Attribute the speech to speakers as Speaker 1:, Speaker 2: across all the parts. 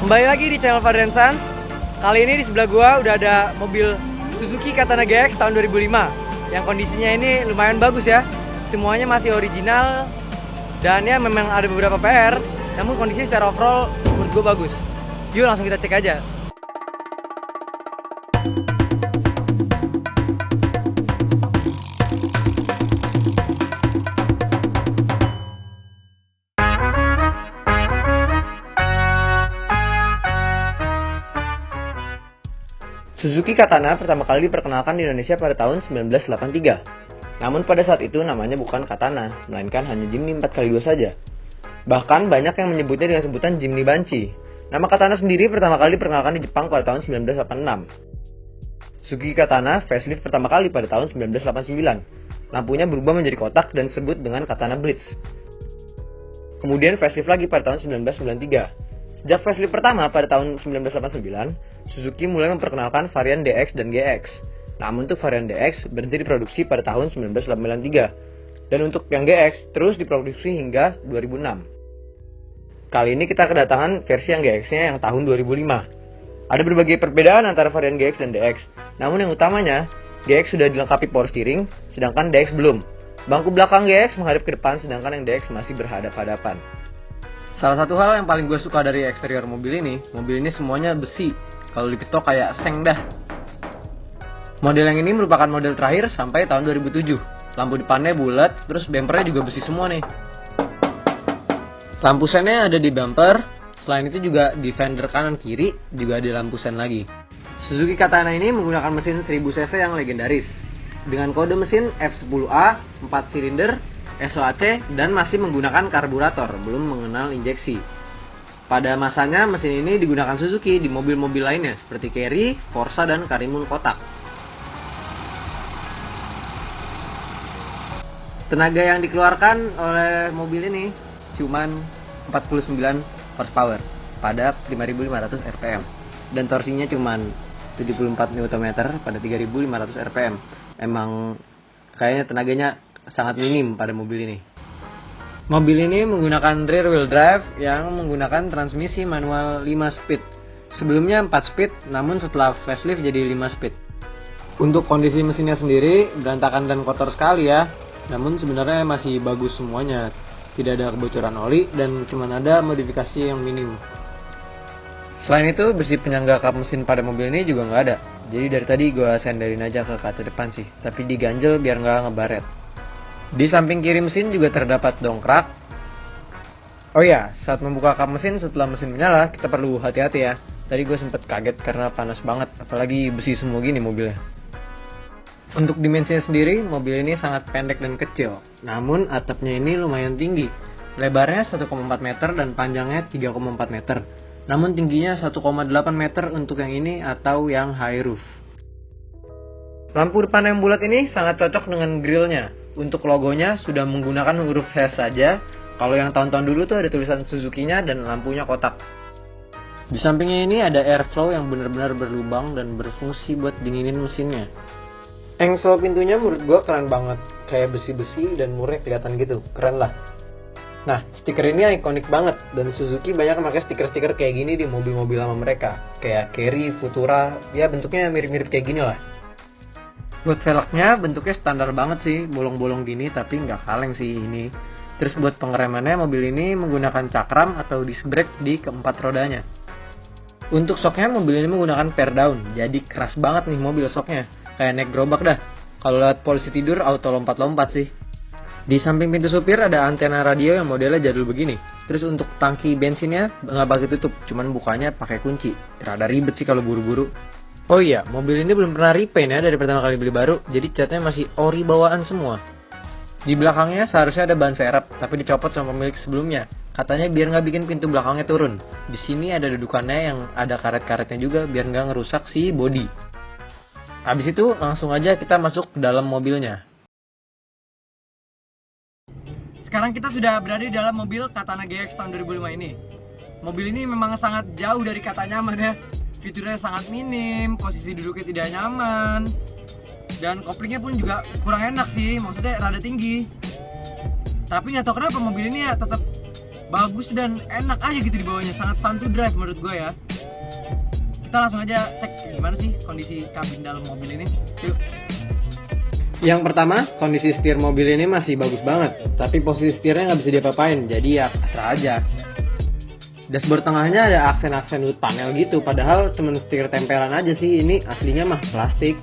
Speaker 1: Kembali lagi di channel Father & Sons. Kali ini di sebelah gua udah ada mobil Suzuki Katana GX tahun 2005 yang kondisinya ini lumayan bagus ya. Semuanya masih original dan ya memang ada beberapa PR, namun kondisi secara overall menurut gua bagus. Yuk langsung kita cek aja. Suzuki Katana pertama kali diperkenalkan di Indonesia pada tahun 1983. Namun pada saat itu namanya bukan Katana, melainkan hanya Jimny 4x2 saja. Bahkan banyak yang menyebutnya dengan sebutan Jimny Banshee. Nama Katana sendiri pertama kali diperkenalkan di Jepang pada tahun 1986. Suzuki Katana facelift pertama kali pada tahun 1989. Lampunya berubah menjadi kotak dan disebut dengan Katana Blitz. Kemudian facelift lagi pada tahun 1993. Sejak facelift pertama pada tahun 1989, Suzuki mulai memperkenalkan varian DX dan GX. Namun untuk varian DX berhenti diproduksi pada tahun 1993. Dan untuk yang GX terus diproduksi hingga 2006. Kali ini kita kedatangan versi yang GX-nya yang tahun 2005. Ada berbagai perbedaan antara varian GX dan DX. Namun yang utamanya, GX sudah dilengkapi power steering, sedangkan DX belum. Bangku belakang GX menghadap ke depan, sedangkan yang DX masih berhadap-hadapan. Salah satu hal yang paling gue suka dari eksterior mobil ini semuanya besi. Kalau diketok kayak seng dah. Model yang ini merupakan model terakhir sampai tahun 2007. Lampu depannya bulat, terus bumpernya juga besi semua nih. Lampu sennya ada di bumper. Selain itu juga di fender kanan kiri juga ada lampu sen lagi. Suzuki Katana ini menggunakan mesin 1000 cc yang legendaris. Dengan kode mesin F10A, 4 silinder, SOAC, dan masih menggunakan karburator, belum mengenal injeksi. Pada masanya mesin ini digunakan Suzuki di mobil-mobil lainnya seperti Carry, Forza, dan Karimun kotak. Tenaga yang dikeluarkan oleh mobil ini cuman 49 horsepower pada 5.500 rpm dan torsinya cuman 74 Nm pada 3.500 rpm. Emang kayaknya tenaganya sangat minim pada mobil ini. Mobil ini menggunakan rear wheel drive yang menggunakan transmisi manual 5 speed. Sebelumnya 4 speed, namun setelah facelift jadi 5 speed. Untuk kondisi mesinnya sendiri berantakan dan kotor sekali ya. Namun sebenarnya masih bagus semuanya. Tidak ada kebocoran oli dan cuma ada modifikasi yang minim. Selain itu, besi penyangga kap mesin pada mobil ini juga nggak ada. Jadi dari tadi gue senderin aja ke kaca depan sih, tapi diganjel biar nggak ngebaret. Di samping kiri mesin juga terdapat dongkrak. Oh ya, saat membuka kap mesin setelah mesin menyala, kita perlu hati-hati ya. Tadi gue sempet kaget karena panas banget, apalagi besi semua gini mobilnya. Untuk dimensinya sendiri, mobil ini sangat pendek dan kecil. Namun atapnya ini lumayan tinggi. Lebarnya 1,4 meter dan panjangnya 3,4 meter. Namun tingginya 1,8 meter untuk yang ini atau yang high roof. Lampu depan yang bulat ini sangat cocok dengan grillnya. Untuk logonya sudah menggunakan huruf H saja. Kalau yang tahun-tahun dulu tuh ada tulisan Suzuki-nya dan lampunya kotak. Di sampingnya ini ada airflow yang benar-benar berlubang dan berfungsi buat dinginin mesinnya. Engsel pintunya menurut gua keren banget. Kayak besi-besi dan murnya kelihatan gitu. Keren lah. Nah, stiker ini ikonik banget. Dan Suzuki banyak pakai stiker-stiker kayak gini di mobil-mobil lama mereka. Kayak Carry, Futura. Ya bentuknya mirip-mirip kayak gini lah. Buat velgnya bentuknya standar banget sih, bolong-bolong gini tapi nggak kaleng sih ini. Terus buat pengeremannya mobil ini menggunakan cakram atau disc brake di keempat rodanya. Untuk shocknya mobil ini menggunakan pair down, jadi keras banget nih mobil shocknya. Kayak naik gerobak dah. Kalau lewat polisi tidur auto lompat-lompat sih. Di samping pintu supir ada antena radio yang modelnya jadul begini. Terus untuk tangki bensinnya nggak pakai tutup, cuman bukanya pakai kunci. Rada ribet sih kalau buru-buru. Oh iya, mobil ini belum pernah repaint ya dari pertama kali beli baru, jadi catnya masih ori bawaan semua. Di belakangnya seharusnya ada ban serep, tapi dicopot sama pemilik sebelumnya. Katanya biar nggak bikin pintu belakangnya turun. Di sini ada dudukannya yang ada karet-karetnya juga biar nggak ngerusak si bodi. Habis itu langsung aja kita masuk ke dalam mobilnya. Sekarang kita sudah berada di dalam mobil Katana GX tahun 2005 ini. Mobil ini memang sangat jauh dari kata nyaman ya. Fiturnya sangat minim, posisi duduknya tidak nyaman, dan koplingnya pun juga kurang enak sih, maksudnya rada tinggi. Tapi nggak tahu kenapa mobil ini ya tetap bagus dan enak aja gitu di bawahnya, sangat fun to drive menurut gue ya. Kita langsung aja cek gimana sih kondisi kabin dalam mobil ini. Yuk. Yang pertama, kondisi setir mobil ini masih bagus banget, tapi posisi setirnya nggak bisa diapa-apain, jadi ya pasrah aja. Dashboard tengahnya ada aksen-aksen wood panel gitu, padahal cuma setir tempelan aja sih, ini aslinya mah plastik.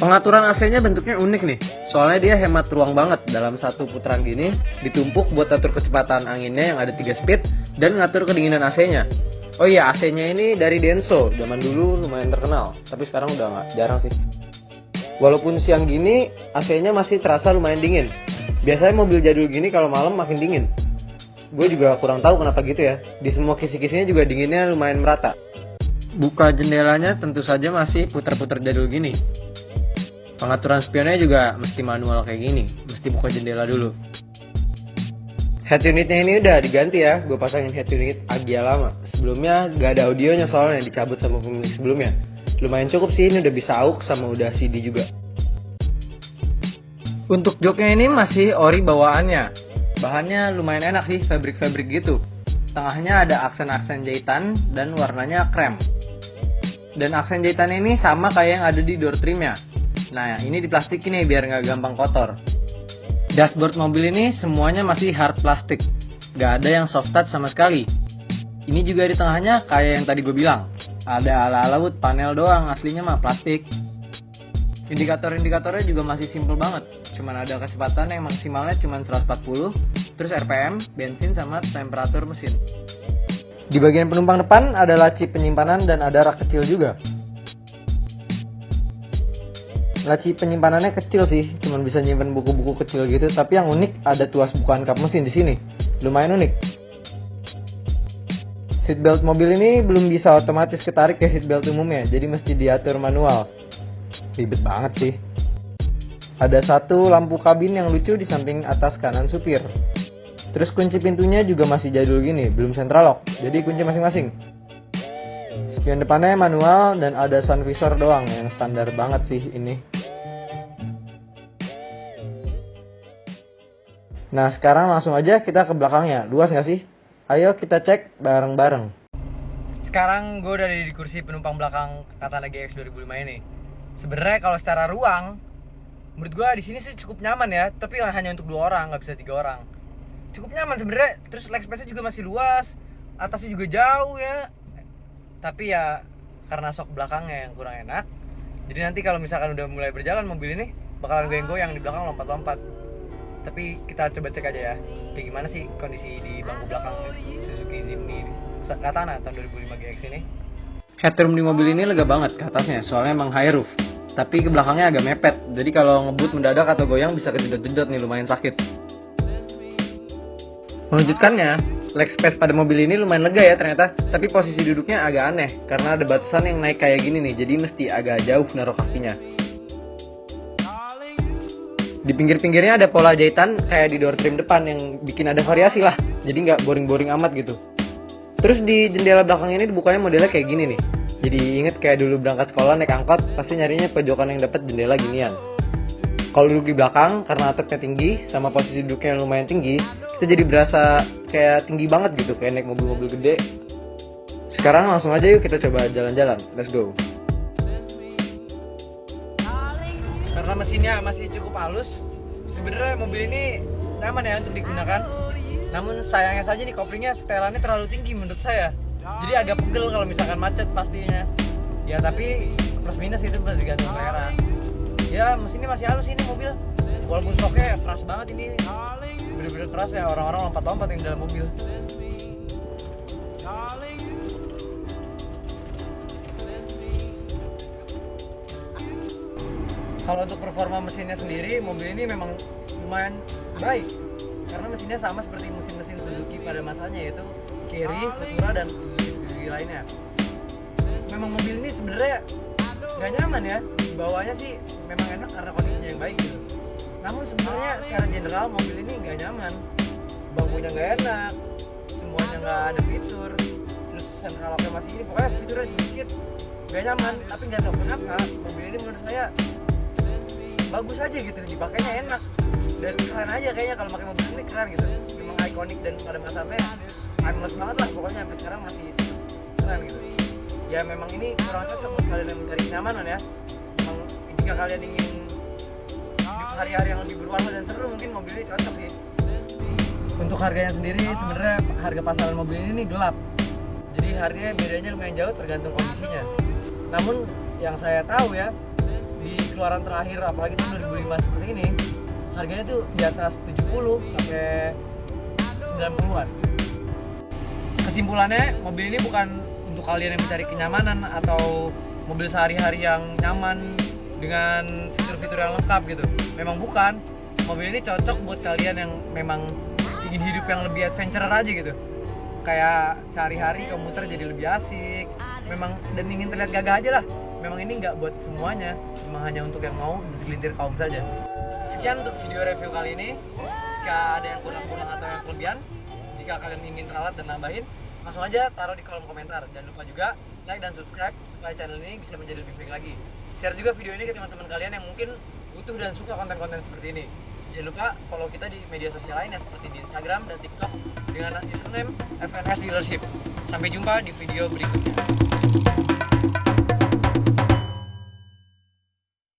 Speaker 1: Pengaturan AC-nya bentuknya unik nih, soalnya dia hemat ruang banget. Dalam satu putaran gini, ditumpuk buat atur kecepatan anginnya yang ada 3 speed, dan ngatur kedinginan AC-nya. Oh iya, AC-nya ini dari Denso, zaman dulu lumayan terkenal, tapi sekarang udah nggak, jarang sih. Walaupun siang gini, AC-nya masih terasa lumayan dingin. Biasanya mobil jadul gini kalau malam makin dingin. Gue juga kurang tahu kenapa gitu ya. Di semua kisi-kisinya juga dinginnya lumayan merata. Buka jendelanya tentu saja masih putar-putar jadul gini. Pengaturan spionnya juga mesti manual kayak gini. Mesti buka jendela dulu. Head unitnya ini udah diganti ya. Gue pasangin head unit Agia lama. Sebelumnya gak ada audionya soalnya dicabut sama pemilik sebelumnya. Lumayan cukup sih, ini udah bisa aux sama udah CD juga. Untuk joknya ini masih ori bawaannya. Bahannya lumayan enak sih, fabric gitu. Tengahnya ada aksen-aksen jahitan dan warnanya krem. Dan aksen jahitan ini sama kayak yang ada di door trimnya. Nah, ini diplastikin nih biar nggak gampang kotor. Dashboard mobil ini semuanya masih hard plastik. Gak ada yang soft touch sama sekali. Ini juga di tengahnya kayak yang tadi gue bilang. Ada ala-ala wood panel doang, aslinya mah plastik. Indikator-indikatornya juga masih simple banget. Cuman ada kecepatan yang maksimalnya cuman 140, terus RPM, bensin, sama temperatur mesin. Di bagian penumpang depan ada laci penyimpanan dan ada rak kecil juga. Laci penyimpanannya kecil sih, cuman bisa nyimpan buku-buku kecil gitu, tapi yang unik ada tuas bukaan kap mesin di sini. Lumayan unik. Seatbelt mobil ini belum bisa otomatis ketarik ke seatbelt umumnya, jadi mesti diatur manual. Ribet banget sih. Ada satu lampu kabin yang lucu di samping atas kanan supir. Terus kunci pintunya juga masih jadul gini, belum central lock, jadi kunci masing-masing. Spion depannya manual dan ada sun visor doang yang standar banget sih ini. Nah sekarang langsung aja kita ke belakangnya, luas nggak sih? Ayo kita cek bareng-bareng. Sekarang gue udah di kursi penumpang belakang Katana GX 2005 ini. Sebenarnya kalau secara ruang, menurut gue di sini sih cukup nyaman ya, tapi hanya untuk 2 orang, nggak bisa 3 orang. Cukup nyaman sebenarnya, terus leg space-nya juga masih luas, atasnya juga jauh ya. Tapi ya karena sok belakangnya yang kurang enak, jadi nanti kalau misalkan udah mulai berjalan mobil ini bakalan goyang-goyang di belakang, lompat-lompat. Tapi kita coba cek aja ya, kayak gimana sih kondisi di bangku belakang Suzuki Jimny Katana tahun 2005 GX ini. Headroom di mobil ini lega banget ke atasnya, soalnya emang high roof. Tapi ke belakangnya agak mepet, jadi kalau ngebut mendadak atau goyang bisa kejedot-jedot nih, lumayan sakit. Mengejutkannya, leg space pada mobil ini lumayan lega ya ternyata, tapi posisi duduknya agak aneh, karena ada batasan yang naik kayak gini nih, jadi mesti agak jauh naruh kakinya. Di pinggir-pinggirnya ada pola jahitan kayak di door trim depan yang bikin ada variasi lah, jadi nggak boring-boring amat gitu. Terus di jendela belakang ini dibukanya modelnya kayak gini nih. Jadi inget kayak dulu berangkat sekolah naik angkot, pasti nyarinya pojokan yang dapat jendela ginian. Kalau duduk di belakang, karena atapnya tinggi, sama posisi duduknya yang lumayan tinggi, kita jadi berasa kayak tinggi banget gitu, kayak naik mobil-mobil gede. Sekarang langsung aja yuk kita coba jalan-jalan, let's go. Karena mesinnya masih cukup halus, sebenarnya mobil ini nyaman ya untuk digunakan. Namun sayangnya saja nih koplingnya setelannya terlalu tinggi menurut saya. Jadi agak pegel kalau misalkan macet pastinya. Ya tapi plus minus itu tergantung selera. Ya mesinnya masih halus ini mobil. Walaupun shocknya keras banget ini. Bener-bener keras ya, orang-orang lompat-lompat yang dalam mobil. Kalau untuk performa mesinnya sendiri, mobil ini memang lumayan baik. Karena mesinnya sama seperti mesin-mesin Suzuki pada masanya, yaitu Carry, Futura, dan Suzuki lainnya. Memang mobil ini sebenarnya nggak nyaman ya, bawahnya sih memang enak karena kondisinya yang baik gitu. Namun sebenarnya secara general mobil ini nggak nyaman, bangkunya nggak enak, semuanya nggak ada fitur, terus central locknya masih ini, pokoknya fiturnya sedikit nggak nyaman. Tapi nggak tahu kenapa mobil ini menurut saya bagus aja gitu, dipakainya enak dan keren aja kayaknya. Kalau pakai mobil ini keren gitu, memang ikonik dan pada masanya timeless banget lah pokoknya, sampai sekarang masih keren gitu. Ya memang ini kurang cocok buat kalian yang mencari kenyamanan ya. Memang jika kalian ingin hidup hari-hari yang lebih berwarna dan seru, mungkin mobil ini cocok sih. Untuk harganya sendiri sebenarnya harga pasaran mobil ini nih gelap, jadi harganya bedanya lumayan jauh tergantung kondisinya. Namun yang saya tahu ya, di keluaran terakhir apalagi tahun 2005 seperti ini, harganya tuh di atas 70 sampai 90-an. Kesimpulannya, mobil ini bukan untuk kalian yang mencari kenyamanan atau mobil sehari-hari yang nyaman dengan fitur-fitur yang lengkap gitu. Memang bukan. Mobil ini cocok buat kalian yang memang ingin hidup yang lebih adventure aja gitu. Kayak sehari-hari komuter jadi lebih asik. Memang dan ingin terlihat gagah aja lah. Memang ini nggak buat semuanya, memang hanya untuk yang mau dan segelintir kaum saja. Sekian untuk video review kali ini. Jika ada yang kurang-kurang atau yang kelebihan, jika kalian ingin ralat dan nambahin, langsung aja taruh di kolom komentar. Jangan lupa juga like dan subscribe supaya channel ini bisa menjadi lebih baik lagi. Share juga video ini ke teman-teman kalian yang mungkin butuh dan suka konten-konten seperti ini. Jangan lupa follow kita di media sosial lainnya seperti di Instagram dan TikTok dengan username FNS Dealership. Sampai jumpa di video berikutnya.